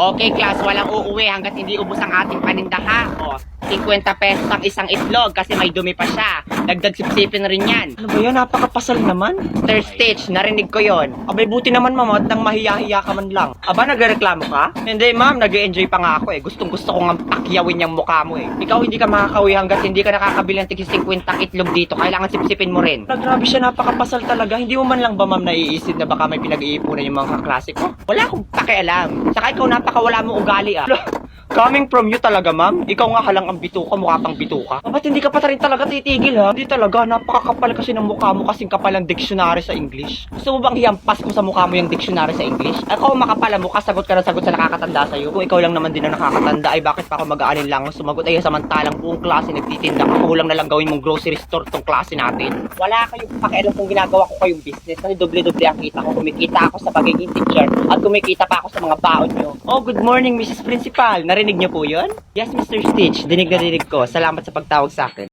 Okay, class, walang uuwi hanggat hindi ubos ang ating paninda ha. O, 50 pesos ang isang itlog kasi may dumi pa siya. Dagdag sipsipin rin yan. Ano ba yan? Napakapasal naman. Third stage, narinig ko yon. Abay, buti naman ma'am at nang mahiya-hiya ka man lang. Aba, nagreklamo ka? Hindi ma'am, nag-enjoy pa nga ako eh. Gustong gusto ko nga pakyawin yung mukha mo eh. Ikaw hindi ka makakawi hanggat hindi ka nakakabili ng tigis 50 itlog dito. Kailangan sipsipin mo rin. Grabe siya, napakapasal talaga. Hindi mo man lang ba ma'am naiisip na baka may pinag-iipunan yung mga kaklase ko? Wala akong pakialam. Saka ikaw napakawala mo ugali ah. Coming from you talaga, ma'am. Ikaw nga halang ang bituka, mukha pang bituka. Ba't hindi ka pa rin talaga titigil, ha? Hindi talaga, napakakapal kasi ng mukha mo kasing kapal ang dictionary sa English. Gusto mo bang hiyampas ko sa mukha mo yung dictionary sa English? Ako, makapal ang mukha, sagot ka na sagot sa nakakatanda sa'yo. Kung ikaw lang naman din ang nakakatanda, ay bakit pa ako mag-aanin lang sumagot? Ay, samantalang buong klase nagtitinda ka, kulang na lang gawin mong grocery store tong klase natin. Wala kayong pakialam kung ginagawa ko kayong business. Kasi doble-doble ang kita ko. Kumikita ako sa pagiging teacher at kumikita pa ako sa mga baon nyo. Oh, good morning, Mrs. Principal. Narinig niyo po yun? Yes, Mr. Stitch. Dinig na dinig ko. Salamat sa pagtawag sa akin.